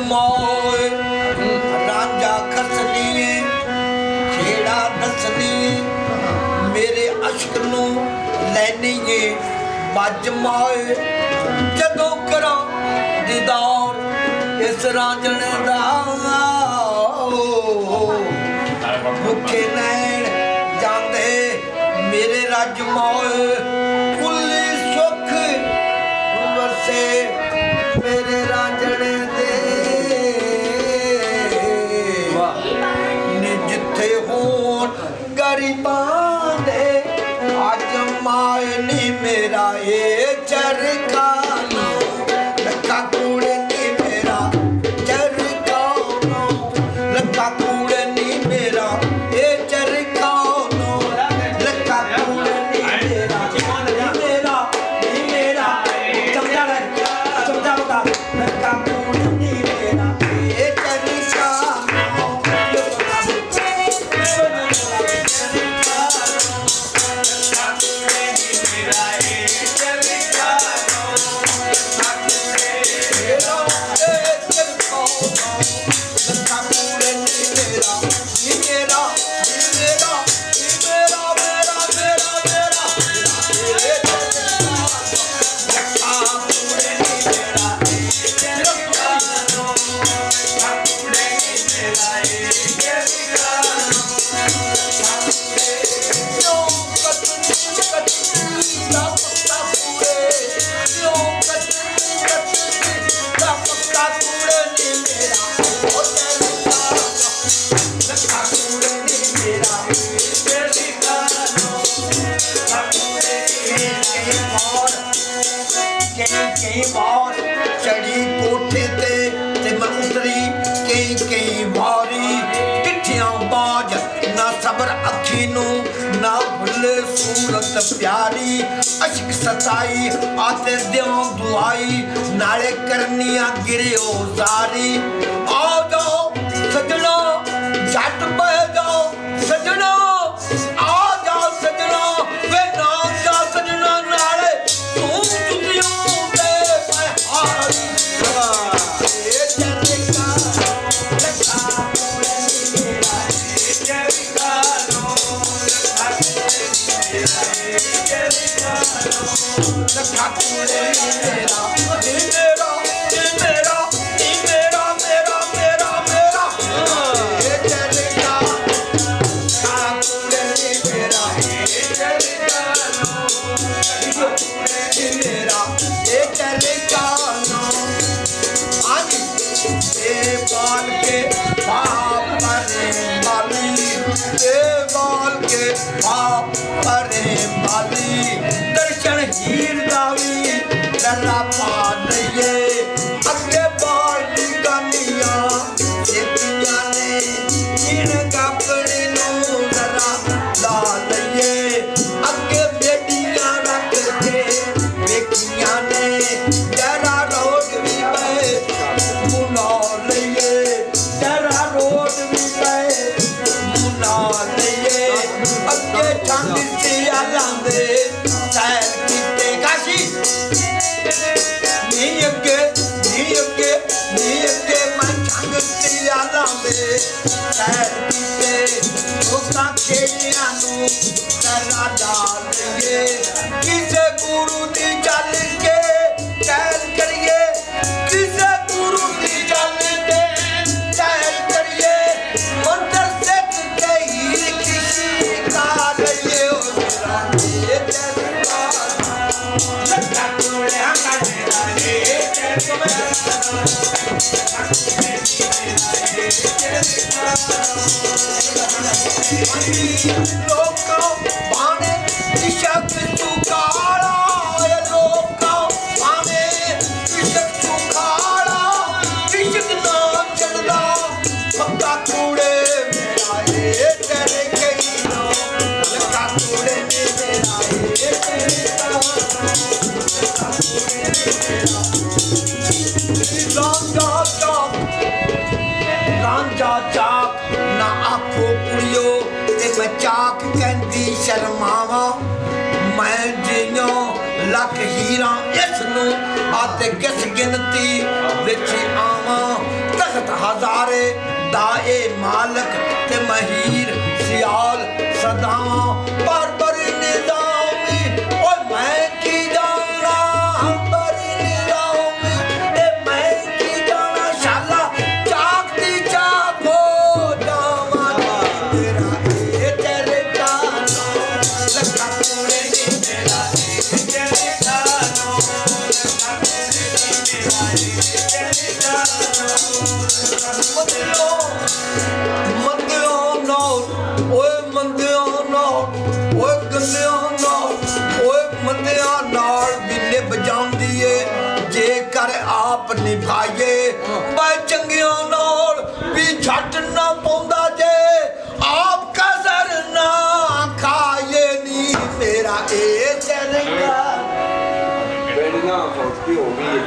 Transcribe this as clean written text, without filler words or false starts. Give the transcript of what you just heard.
मोए रांझा खसनी खेड़ा दसनी मेरे अश्क नू लैनी बज मोए जदों करा दीदार इस रांझणे दा भुखे नैण जांदे मेरे रज मोए कुल्ली सुख वरसे मेरे रांझणे दे ने जिथे होण गरीबां दे अज माए नी मेरा ये चरखा लखा कूड़े नी मेरा चरखा लखा कूड़े नी मेरा ये चरखा लखा कूड़े नी मेरा नी मेरा चमचा बता लखा कूड़े नी मेरा ये चरखा कई बार चढ़ी कोठे ते मैं उतरी कई बारी पिठियां बाज ना सबर अखी नू ना भुले सूरत प्यारी अश्क सताई आते दियों दुआई नाले करनिया गिरियो जारी आओ जाओ सजना झट पै जाओ सजना आ जाओ सजना वे ना जा सजना नाले तू तुझियों दर्शन हीर दावी डरा पा दइए अगे बाल गनिया जेतिया ने इन गपड़ी नू डरा ला लइए अगे बेटियां रख के बेटियां ने डरा रोड भी पे मुना लइए डरा रोड भी पे मुना लइए अगे ठंड से आलांदे सैर कीते काशी नी अगे मैं ठंड से आलांदे सैर कीते उसा खेलियां नू डरा डालिए किसे गुरु दी चल के चैल करिए किसे गुरु दी चल के चैल करिए मंत्र से के ही किसी का लइए लोका भाने इशक सुखाड़ा लोका भाने इशक सुखाड़ा इशक ना चलदा पक्का कूड़े मेरा ये तेरे कई ना लगा कूड़े मेरा ये तेरे रांझा चाक ना आखो कुड़ियो ते मैं चाक कहंदी शर्मावा मैं जियो लख हीरा इस नू आते किस गिनती विच आवां ਤਖਤ ਹਜ਼ਾਰੇ ਦਾ ਇਹ ਮਾਲਕ ਤੇ ਮਹੀਰ ਸਿਆਲ ਸਦਾਵਾਂ ਪਰ ਬਰੀ ਨਿਜ਼ਾਮੀ ਓਏ ਮੈਂ ਕੀ ਜਾਣਾ ਬਰੀ ਨਿਜ਼ਾਮੀ ਤੇ ਮੈਂ ਕੀ ਜਾਣਾ ਸ਼ਾਲਾ ਚਾਕਦੀ ਚਾਕੋ ਜਾਵਾਂ ਮੇਰਾ ਇਹ ਤੇਰੇ ਕਾਨੋ ਲੱਗਾ ਕੋਲੇ ਨੀ ਮੇਰਾ ਇਹ ਤੇਰੇ ਕਾਨੋ ਲੱਗਾ ਕੋਲੇ ਨੀ ਮੇਰਾ ਇਹ ਤੇਰੇ ਕਾਨੋ ਮੰਦਿਓ ਨਾਲ ਓਏ ਮੰਦਿਓ ਨਾਲ ਓਏ ਗੰਦਿਆਂ ਨਾਲ ਓਏ ਮੰਦਿਆਂ ਨਾਲ ਵੀ ਨਿਭ ਜਾਂਦੀ ਏ ਜੇਕਰ ਆਪ ਨਿਭਾਈਏ ਬਈ ਚੰਗਿਆਂ ਨਾਲ ਵੀ ਛੱਟ ਨਾ ਪਾਉਂਦਾ ਜੇ ਆਪ ਕਸਰ ਨਾ ਖਾਏ ਨੀ ਮੇਰਾ ਇਹ ਚਰਗਾ ਬੈਠਣਾ ਫੌਕੀ ਹੋ ਗਈ